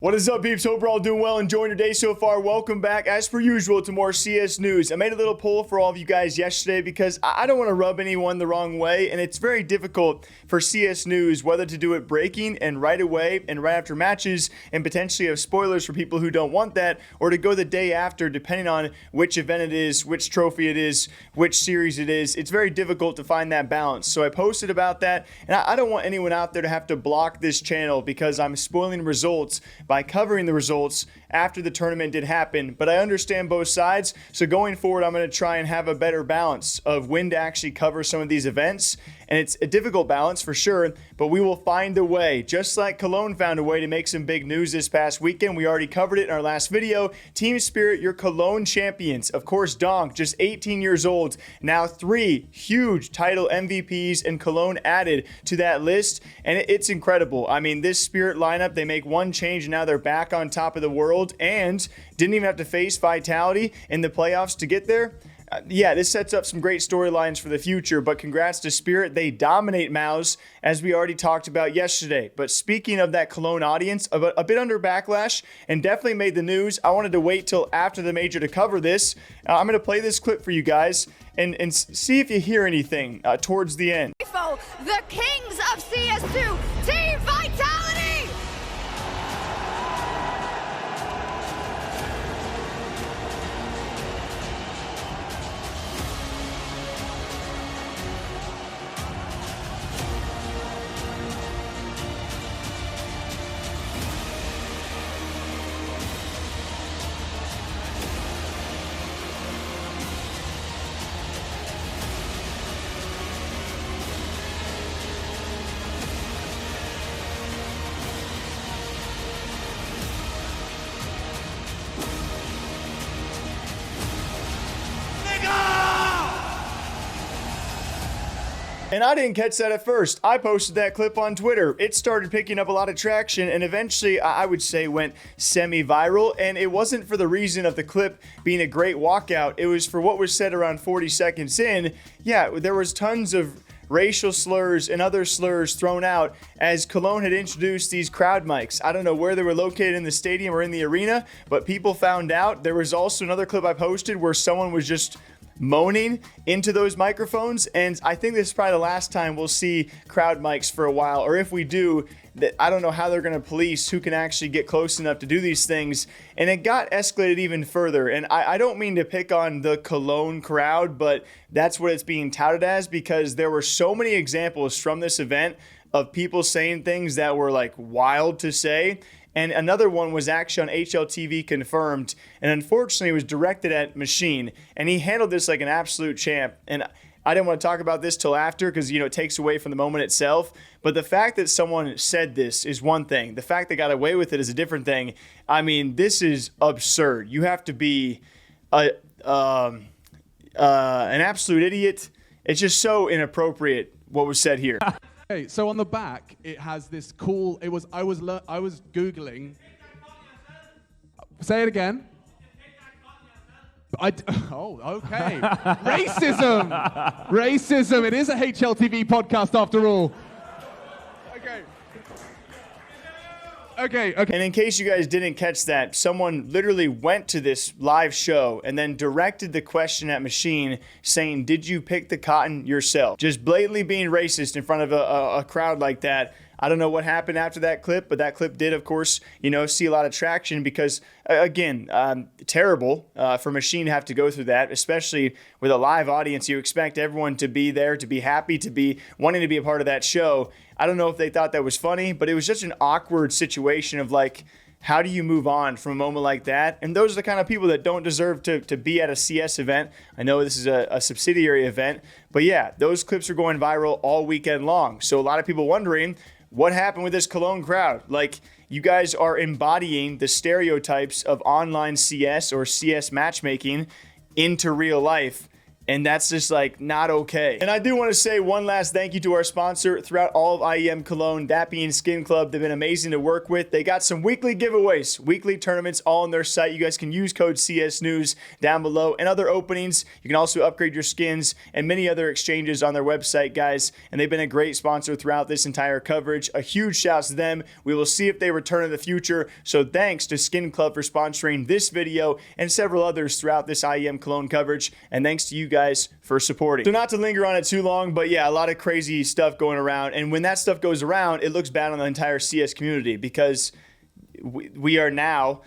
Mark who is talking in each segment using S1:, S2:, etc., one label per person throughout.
S1: What is up, peeps? Hope we're all doing well, enjoying your day so far. Welcome back, as per usual, to more CS news. I made a little poll for all of you guys yesterday because I don't want to rub anyone the wrong way, and it's very difficult for CS news whether to do it breaking and right away and right after matches and potentially have spoilers for people who don't want that, or to go the day after depending on which event it is, which trophy it is, which series it is. It's very difficult to find that balance. So I posted about that, and I don't want anyone out there to have to block this channel because I'm spoiling results by covering the results after the tournament did happen, but I understand both sides. So going forward, I'm going to try and have a better balance of when to actually cover some of these events. And it's a difficult balance for sure, but we will find a way. Just like Cologne found a way to make some big news this past weekend. We already covered it in our last video. Team Spirit, your Cologne champions. Of course, Donk, just 18 years old. Now 3 huge title MVPs and Cologne added to that list. And it's incredible. I mean, this Spirit lineup, they make one change and now they're back on top of the world and didn't even have to face Vitality in the playoffs to get there. Yeah, this sets up some great storylines for the future, but congrats to Spirit. They dominate Mouse, as we already talked about yesterday. But speaking of that Cologne audience, a bit under Backlash, and definitely made the news. I wanted to wait till after the major to cover this. I'm going to play this clip for you guys and see if you hear anything towards the end.
S2: The kings of CS2, Team Vitality!
S1: And I didn't catch that at first. I posted that clip on Twitter. It started picking up a lot of traction and eventually, I would say, went semi-viral. And it wasn't for the reason of the clip being a great walkout. It was for what was said around 40 seconds in. Yeah, there was tons of racial slurs and other slurs thrown out as Cologne had introduced these crowd mics. I don't know where they were located in the stadium or in the arena, but people found out. There was also another clip I posted where someone was just moaning into those microphones, and I think this is probably the last time we'll see crowd mics for a while, or if we do, I don't know how they're going to police who can actually get close enough to do these things. And it got escalated even further, and I don't mean to pick on the Cologne crowd, but that's what it's being touted as, because there were so many examples from this event of people saying things that were like wild to say. And another one was actually on HLTV confirmed, and unfortunately it was directed at Machine, and he handled this like an absolute champ. And I didn't want to talk about this till after because, it takes away from the moment itself. But the fact that someone said this is one thing. The fact they got away with it is a different thing. I mean, this is absurd. You have to be an absolute idiot. It's just so inappropriate what was said here.
S3: Okay, so on the back, it has this cool. I was Googling. Say it again. Oh, okay. Racism. It is a HLTV podcast after all. Okay.
S1: And in case you guys didn't catch that, someone literally went to this live show and then directed the question at Machine saying, "Did you pick the cotton yourself?" Just blatantly being racist in front of a crowd like that. I don't know what happened after that clip, but that clip did, of course, see a lot of traction because, again, terrible for Machine to have to go through that, especially with a live audience. You expect everyone to be there, to be happy, to be wanting to be a part of that show. I don't know if they thought that was funny, but it was just an awkward situation of like, how do you move on from a moment like that? And those are the kind of people that don't deserve to be at a CS event. I know this is a subsidiary event, but yeah, those clips are going viral all weekend long. So a lot of people wondering, what happened with this Cologne crowd? Like, you guys are embodying the stereotypes of online CS or CS matchmaking into real life. And that's just like not okay. And I do want to say one last thank you to our sponsor throughout all of IEM Cologne, that being Skin Club. They've been amazing to work with. They got some weekly giveaways, weekly tournaments all on their site. You guys can use code CS News down below, and other openings. You can also upgrade your skins and many other exchanges on their website, guys. And they've been a great sponsor throughout this entire coverage. A huge shout to them. We will see if they return in the future. So thanks to Skin Club for sponsoring this video and several others throughout this IEM Cologne coverage. And thanks to you guys for supporting. So not to linger on it too long, but yeah, a lot of crazy stuff going around. And when that stuff goes around, it looks bad on the entire CS community, because we are now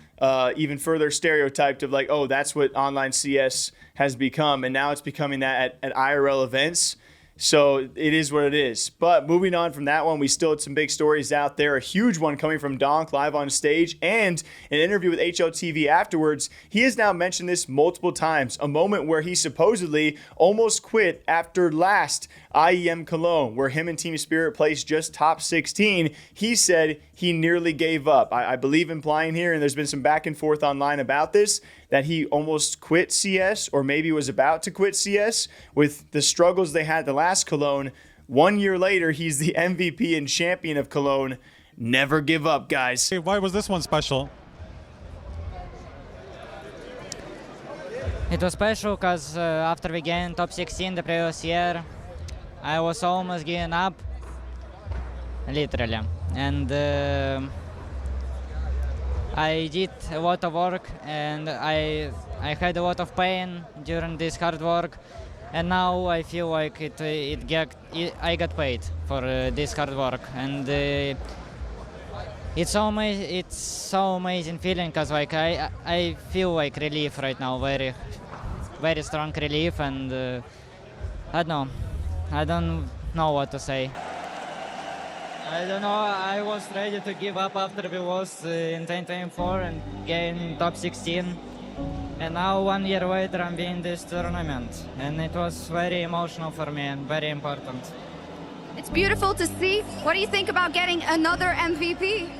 S1: even further stereotyped of like, oh, that's what online CS has become. And now it's becoming that at IRL events. So it is what it is. But moving on from that one, we still had some big stories out there. A huge one coming from Donk live on stage, and an interview with HLTV afterwards. He has now mentioned this multiple times, a moment where he supposedly almost quit after last IEM Cologne, where him and Team Spirit placed just top 16. He said he nearly gave up. I believe implying here, and there's been some back and forth online about this, that he almost quit CS, or maybe was about to quit CS with the struggles they had the last Cologne. 1 year later, he's the MVP and champion of Cologne. Never give up, guys.
S4: Why was this one special?
S5: It was special because after we gained top 16 the previous year, I was almost giving up, literally. And I did a lot of work, and I had a lot of pain during this hard work, and now I feel like I got paid for this hard work, and it's so amazing feeling, because like I feel like relief right now, very strong relief, and I don't know what to say. I don't know, I was ready to give up after we lost in 2024 and gained top 16. And now 1 year later I'm winning this tournament. And it was very emotional for me and very important.
S2: It's beautiful to see. What do you think about getting another MVP?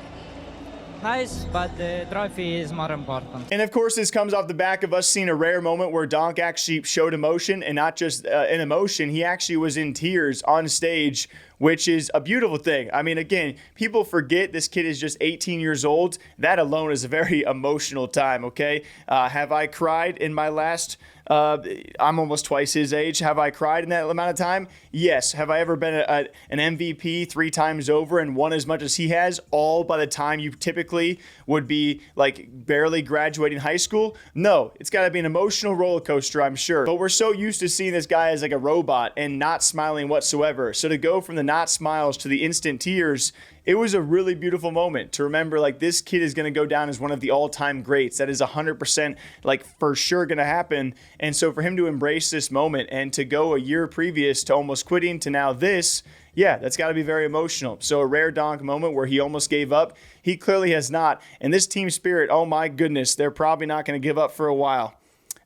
S5: Nice, but the trophy is more important.
S1: And of course, this comes off the back of us seeing a rare moment where Donk actually showed emotion, and not just an emotion, he actually was in tears on stage, which is a beautiful thing. I mean, again, people forget this kid is just 18 years old. That alone is a very emotional time, okay? Have I cried in my last... I'm almost twice his age. Have I cried in that amount of time? Yes. Have I ever been an MVP 3 times over and won as much as he has, all by the time you typically would be like barely graduating high school? No. It's got to be an emotional roller coaster, I'm sure. But we're so used to seeing this guy as like a robot and not smiling whatsoever. So to go from the not smiles to the instant tears, it was a really beautiful moment to remember, like, this kid is going to go down as one of the all-time greats. That is 100% like for sure going to happen. And so for him to embrace this moment and to go a year previous to almost quitting to now this, yeah, that's got to be very emotional. So a rare Donk moment where he almost gave up. He clearly has not. And this Team Spirit, oh my goodness, they're probably not going to give up for a while.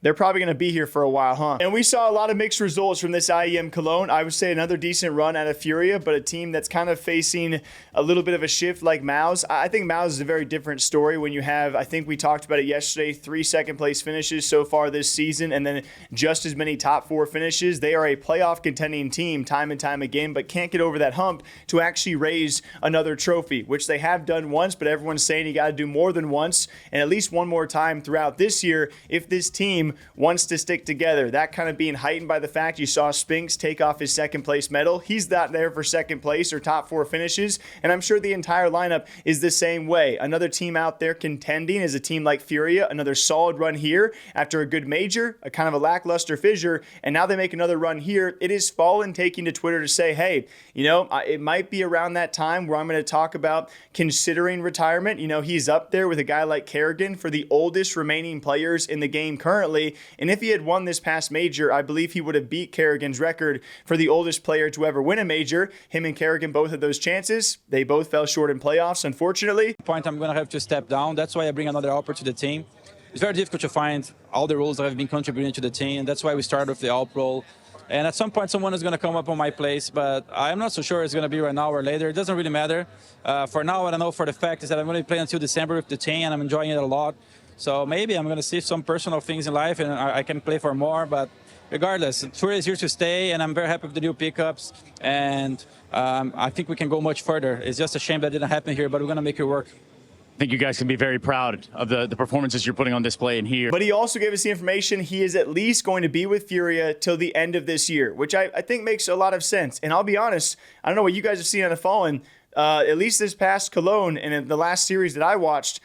S1: They're probably going to be here for a while, huh? And we saw a lot of mixed results from this IEM Cologne. I would say another decent run out of Furia, but a team that's kind of facing a little bit of a shift like Maus. I think Maus is a very different story when you have, I think we talked about it yesterday, 3 second-place finishes so far this season, and then just as many top 4 finishes. They are a playoff contending team time and time again, but can't get over that hump to actually raise another trophy, which they have done once, but everyone's saying you got to do more than once, and at least one more time throughout this year if this team wants to stick together. That kind of being heightened by the fact you saw Spinks take off his second place medal. He's not there for second place or top 4 finishes, and I'm sure the entire lineup is the same way. Another team out there contending is a team like Furia, another solid run here after a good major, a kind of a lackluster fissure, and now they make another run here. It is Fallen taking to Twitter to say, hey, you know, it might be around that time where I'm going to talk about considering retirement. You know, he's up there with a guy like Kerrigan for the oldest remaining players in the game currently. And if he had won this past major, I believe he would have beat Kerrigan's record for the oldest player to ever win a major. Him and Kerrigan both had those chances. They both fell short in playoffs, unfortunately.
S6: Point I'm going to have to step down. That's why I bring another helper to the team. It's very difficult to find all the roles that have been contributing to the team. That's why we started with the All Pro. And at some point, someone is going to come up on my place, but I'm not so sure it's going to be right now or later. It doesn't really matter. For now, what I know for the fact is that I'm going to play until December with the team, and I'm enjoying it a lot. So maybe I'm going to see some personal things in life, and I can play for more. But regardless, Tour is here to stay, and I'm very happy with the new pickups. And I think we can go much further. It's just a shame that didn't happen here, but we're going to make it work.
S4: I think you guys can be very proud of the performances you're putting on display in here.
S1: But he also gave us the information he is at least going to be with Furia till the end of this year, which I think makes a lot of sense. And I'll be honest, I don't know what you guys have seen on the Fallen, at least this past Cologne and in the last series that I watched,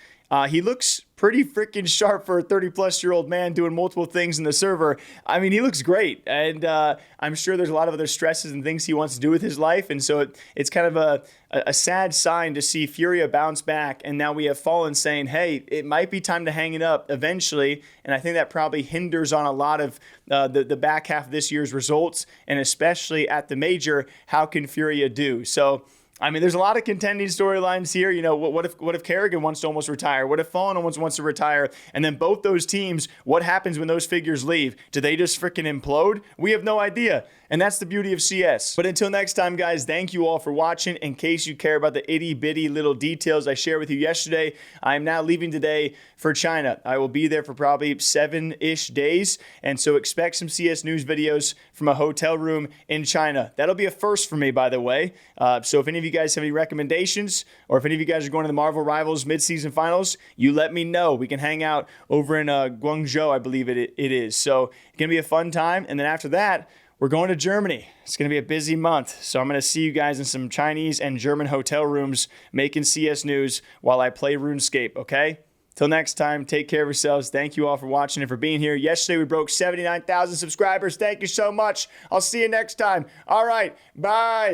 S1: he looks pretty freaking sharp for a 30-plus-year-old man doing multiple things in the server. I mean, he looks great, and I'm sure there's a lot of other stresses and things he wants to do with his life, and so it's kind of a sad sign to see Furia bounce back, and now we have Fallen saying, hey, it might be time to hang it up eventually, and I think that probably hinders on a lot of the back half of this year's results, and especially at the major, how can Furia do? So, I mean, there's a lot of contending storylines here. You know, what if Kerrigan wants to almost retire? What if Fallen almost wants to retire? And then both those teams, what happens when those figures leave? Do they just freaking implode? We have no idea. And that's the beauty of CS. But until next time, guys, thank you all for watching. In case you care about the itty-bitty little details I shared with you yesterday, I am now leaving today for China. I will be there for probably 7-ish days. And so expect some CS news videos from a hotel room in China. That'll be a first for me, by the way. So if any of you guys have any recommendations, or if any of you guys are going to the Marvel Rivals mid-season finals, you let me know. We can hang out over in Guangzhou, I believe it is. So it's going to be a fun time. And then after that, we're going to Germany. It's going to be a busy month. So I'm going to see you guys in some Chinese and German hotel rooms making CS news while I play RuneScape, okay? Till next time, take care of yourselves. Thank you all for watching and for being here. Yesterday, we broke 79,000 subscribers. Thank you so much. I'll see you next time. All right, bye.